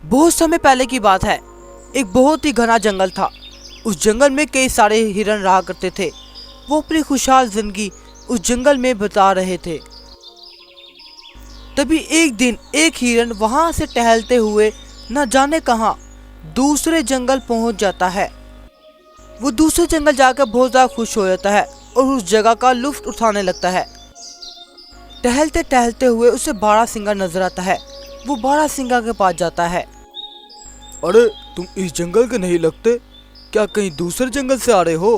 बहुत समय पहले की बात है। एक बहुत ही घना जंगल था। उस जंगल में कई सारे हिरन रहा करते थे। वो अपनी खुशहाल जिंदगी उस जंगल में बिता रहे थे। तभी एक दिन एक हिरन वहां से टहलते हुए न जाने कहां दूसरे जंगल पहुंच जाता है। वो दूसरे जंगल जाकर बहुत ज्यादा खुश हो जाता है और उस जगह का लुत्फ उठाने लगता है। टहलते टहलते हुए उसे बारहसिंगा नजर आता है। वो बारहसिंगा के पास जाता है। अरे तुम इस जंगल के नहीं लगते, क्या कहीं दूसरे जंगल से आ रहे हो?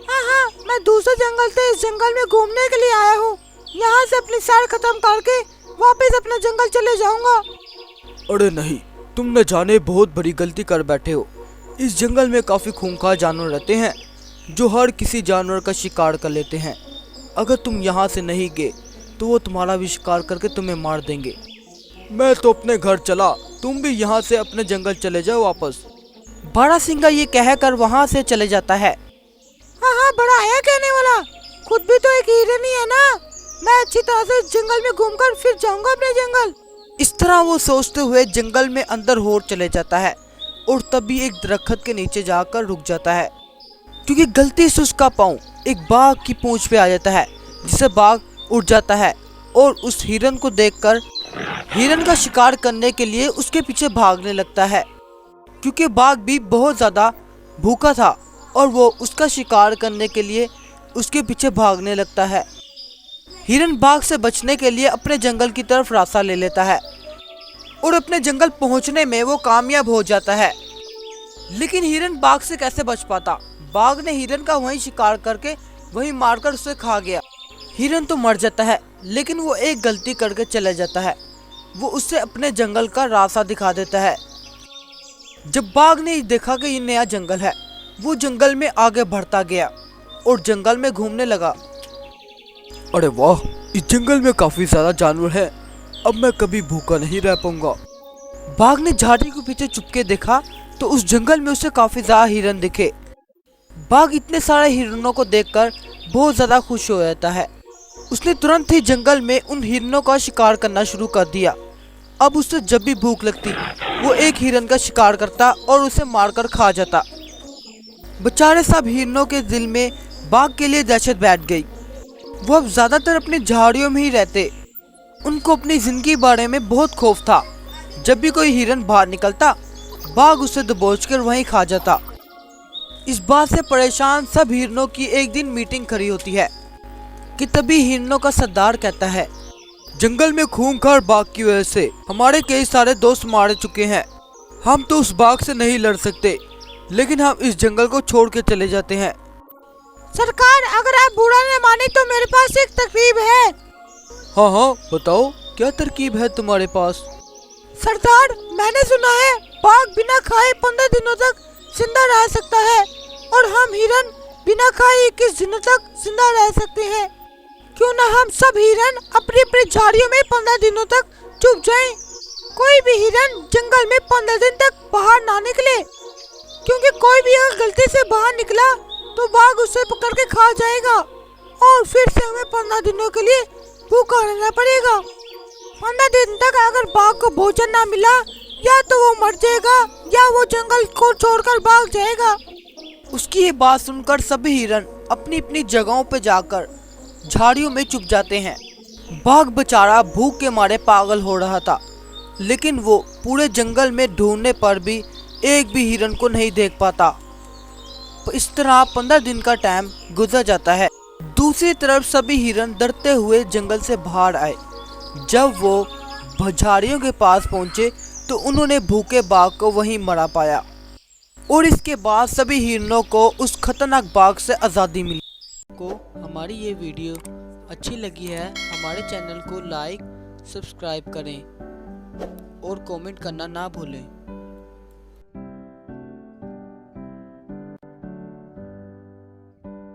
हाँ, मैं दूसरे जंगल से इस जंगल में घूमने के लिए आया हूँ। यहाँ से अपनी सैर खत्म करके वापस अपने जंगल चले जाऊंगा। अरे नहीं, तुम न जाने बहुत बड़ी गलती कर बैठे हो। इस जंगल में काफी खूंखार जानवर रहते हैं जो हर किसी जानवर का शिकार कर लेते हैं। अगर तुम यहाँ से नहीं गए तो वो तुम्हारा भी शिकार करके तुम्हें मार देंगे। मैं तो अपने घर चला, तुम भी यहाँ से अपने जंगल चले जाओ वापस। बारहसिंगा ये कहकर वहाँ से चले जाता है। हाँ, बड़ा है कहने वाला, खुद भी तो एक हिरन ही है ना। मैं अच्छी तरह से जंगल में घूमकर फिर जाऊंगा अपने जंगल। इस तरह वो सोचते हुए जंगल में अंदर होर चले जाता है और तभी एक दरख्त के नीचे जाकर रुक जाता है, क्योंकि गलती से उसका पाँव एक बाघ की पूंछ पे आ जाता है, जिससे बाघ उड़ जाता है और उस हिरन को देखकर हिरन का शिकार करने के लिए उसके पीछे भागने लगता है, क्योंकि बाघ भी बहुत ज्यादा भूखा था और वो उसका शिकार करने के लिए उसके पीछे भागने लगता है। हिरन बाघ से बचने के लिए अपने जंगल की तरफ रास्ता ले लेता है और अपने जंगल पहुंचने में वो कामयाब हो जाता है। लेकिन हिरन बाघ से कैसे बच पाता? बाघ ने हिरन का वहीं शिकार करके वहीं मारकर उसे खा गया। हिरन तो मर जाता है, लेकिन वो एक गलती करके चला जाता है। वो उससे अपने जंगल का रास्ता दिखा देता है। जब बाघ ने देखा कि ये नया जंगल है, वो जंगल में आगे बढ़ता गया और जंगल में घूमने लगा। अरे वाह, इस जंगल में काफी ज्यादा जानवर है, अब मैं कभी भूखा नहीं रह पाऊंगा। बाघ ने झाड़ी के पीछे चुपके देखा तो उस जंगल में उसे काफी ज्यादा हिरन दिखे। बाघ इतने सारे हिरनों को देखकर बहुत ज्यादा खुश हो जाता है। उसने तुरंत ही जंगल में उन हिरनों का शिकार करना शुरू कर दिया। अब उसे जब भी भूख लगती, वो एक हिरन का शिकार करता और उसे मारकर खा जाता। बेचारे सब हिरनों के दिल में बाघ के लिए दहशत बैठ गई। वो अब ज्यादातर अपनी झाड़ियों में ही रहते। उनको अपनी जिंदगी बारे में बहुत खौफ था। जब भी कोई हिरन बाहर निकलता, बाघ उसे दबोचकर वहीं खा जाता। इस बात से परेशान सब हिरनों की एक दिन मीटिंग खड़ी होती है कि तभी हिरनों का सरदार कहता है, जंगल में खूंखार बाघ की वजह से हमारे कई सारे दोस्त मारे चुके हैं। हम तो उस बाघ से नहीं लड़ सकते, लेकिन हम इस जंगल को छोड़ के चले जाते हैं। सरकार, अगर आप बुरा न माने तो मेरे पास एक तरकीब है। हाँ, बताओ, क्या तरकीब है तुम्हारे पास? सरदार, मैंने सुना है बाघ बिना खाए 15 दिनों तक जिंदा रह सकता है और हम हिरन बिना खाए 21 दिनों तक जिंदा रह सकते हैं। क्यों ना हम सब हिरन अपनी अपनी झाड़ियों में 15 दिनों तक छुप जाएं। कोई भी हिरन जंगल में 15 दिन तक बाहर ना निकले, क्योंकि कोई भी अगर गलती से बाहर निकला तो बाघ उसे पकड़ के खा जाएगा और फिर से हमें 15 दिनों के लिए भूखा रहना पड़ेगा। 15 दिन तक अगर बाघ को भोजन ना मिला, या तो वो मर जाएगा या वो जंगल को छोड़कर भाग जाएगा। उसकी ये बात सुनकर सभी हिरन अपनी अपनी जगहों पे जाकर झाड़ियों में छुप जाते हैं। बाघ बेचारा भूख के मारे पागल हो रहा था, लेकिन वो पूरे जंगल में ढूंढने पर भी एक भी हिरन को नहीं देख पाता। इस तरह 15 दिन का टाइम गुजर जाता है। दूसरी तरफ सभी हिरन डरते हुए जंगल से बाहर आए। जब वो झाड़ियों के पास पहुंचे तो उन्होंने भूखे बाघ को वहीं मरा पाया और इसके बाद सभी हिरनों को उस खतरनाक बाघ से आज़ादी मिली। को हमारी ये वीडियो अच्छी लगी है, हमारे चैनल को लाइक सब्सक्राइब करें और कमेंट करना ना भूलें।